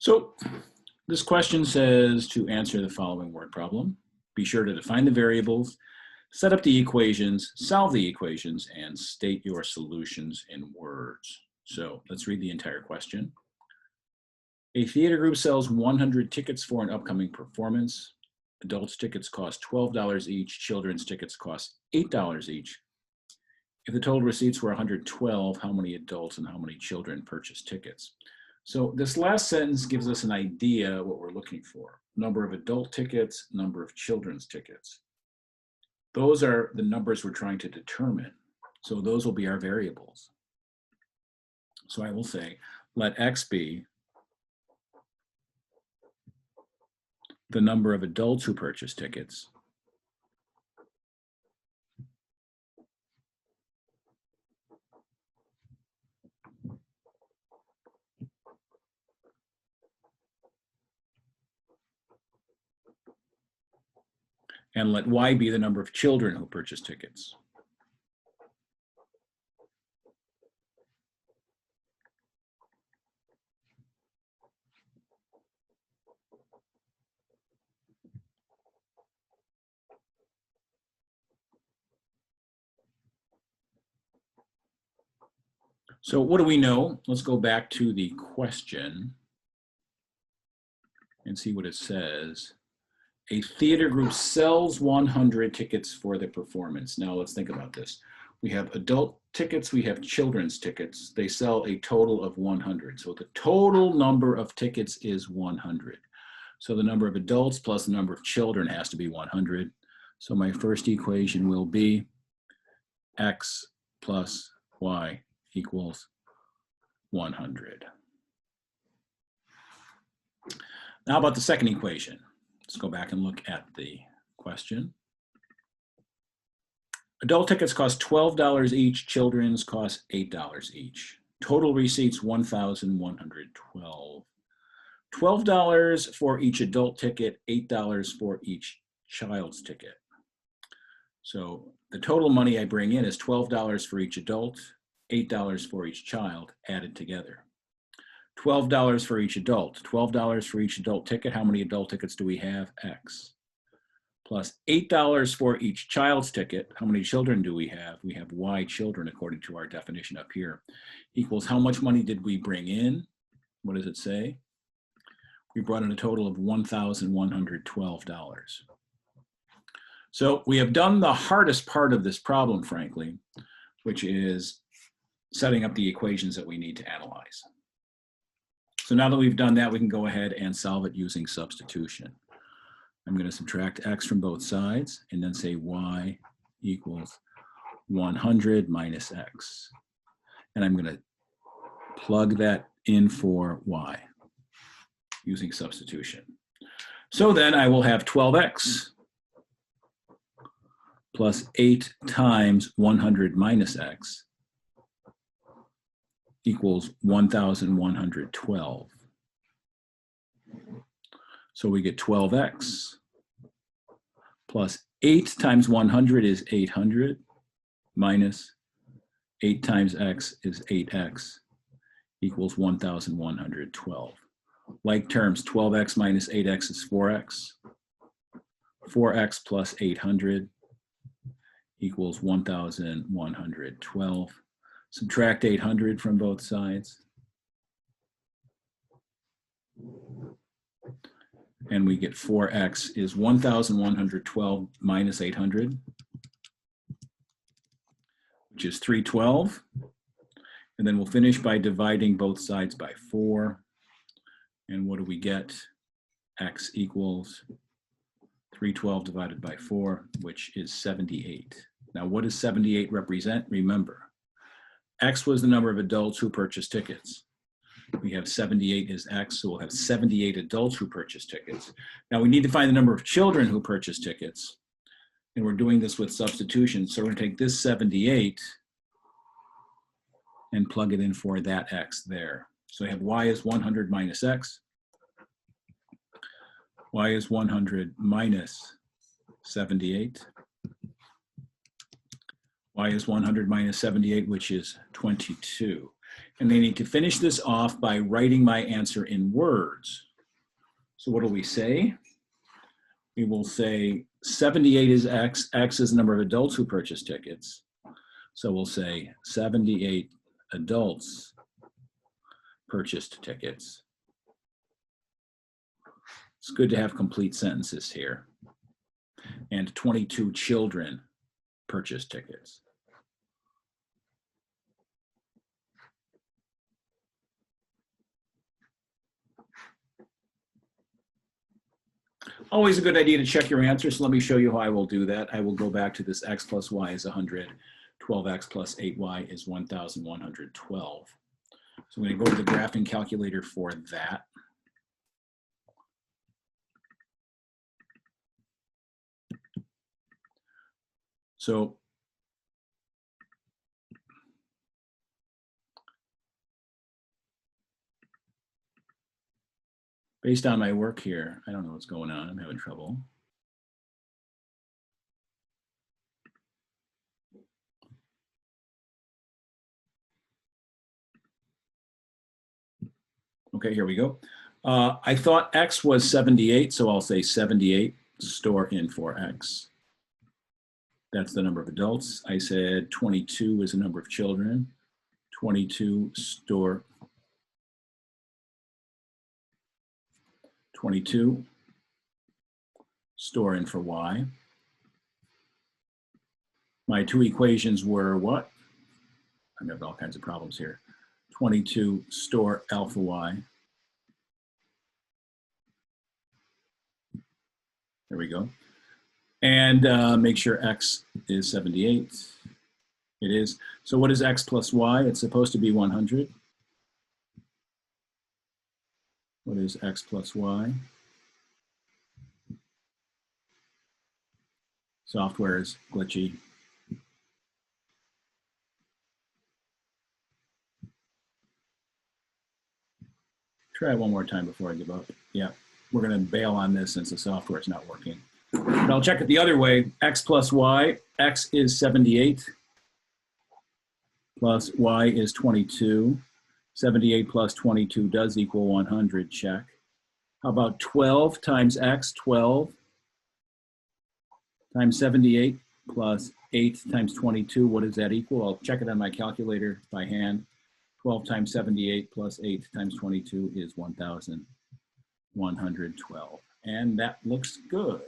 So this question says to answer the following word problem. Be sure to define the variables, set up the equations, solve the equations, and state your solutions in words. So let's read the entire question. A theater group sells 100 tickets for an upcoming performance. Adults tickets cost $12 each, children's tickets cost $8 each. If the total receipts were 112, how many adults and how many children purchased tickets? So this last sentence gives us an idea what we're looking for. Number of adult tickets, number of children's tickets. Those are the numbers we're trying to determine. So those will be our variables. So I will say, let X be the number of adults who purchase tickets, and let Y be the number of children who purchase tickets. So what do we know? Let's go back to the question and see what it says. A theater group sells 100 tickets for the performance. Now let's think about this. We have adult tickets, we have children's tickets. They sell a total of 100. So the total number of tickets is 100. So the number of adults plus the number of children has to be 100. So my first equation will be X plus Y equals 100. Now about the second equation. Let's go back and look at the question. Adult tickets cost $12 each, children's cost $8 each. Total receipts, $1,112. $12 for each adult ticket, $8 for each child's ticket. So the total money I bring in is $12 for each adult, $8 for each child added together. $12 for each adult, $12 for each adult ticket. How many adult tickets do we have? X. Plus $8 for each child's ticket. How many children do we have? We have Y children according to our definition up here. Equals how much money did we bring in? What does it say? We brought in a total of $1,112. So we have done the hardest part of this problem, frankly, which is setting up the equations that we need to analyze. So now that we've done that, we can go ahead and solve it using substitution. I'm going to subtract X from both sides and then say Y equals 100 minus X. And I'm going to plug that in for Y using substitution. So then I will have 12X plus 8 times 100 minus X equals 1,112. So we get 12X plus 8 times 100 is 800 minus 8 times X is 8X equals 1,112. Like terms, 12X minus 8X is 4X. 4X plus 800 equals 1,112. Subtract 800 from both sides. And we get 4X is 1,112 minus 800, which is 312. And then we'll finish by dividing both sides by 4. And what do we get? X equals 312 divided by 4, which is 78. Now, what does 78 represent? Remember, X was the number of adults who purchased tickets. We have 78 is X, so we'll have 78 adults who purchased tickets. Now we need to find the number of children who purchased tickets. And we're doing this with substitution. So we're going to take this 78 and plug it in for that X there. So I have Y is 100 minus X. Y is 100 minus 78. Y is 100 minus 78, which is 22. And they need to finish this off by writing my answer in words. So what do we say? We will say 78 is X. X is the number of adults who purchase tickets. So we'll say 78 adults purchased tickets. It's good to have complete sentences here. And 22 children purchased tickets. Always a good idea to check your answers. So let me show you how I will do that. I will go back to this x plus y is 100. 12x plus 8y is 1,112. So I'm going to go to the graphing calculator for that. So based on my work here, I don't know what's going on. I'm having trouble. Okay, here we go. I thought X was 78, so I'll say 78, store in for X. That's the number of adults. I said 22 is the number of children. 22, store 22, store in for Y. My two equations were what? I'm having all kinds of problems here. 22, store alpha Y. There we go. And make sure X is 78. It is. So what is X plus Y? It's supposed to be 100. What is X plus Y? Software is glitchy. Try it one more time before I give up. Yeah, we're going to bail on this since the software is not working. But I'll check it the other way. X plus Y. X is 78 plus Y is 22. 78 plus 22 does equal 100. Check. How about 12 times X? 12 times 78 plus 8 times 22. What does that equal? I'll check it on my calculator by hand. 12 times 78 plus 8 times 22 is 1,112. And that looks good.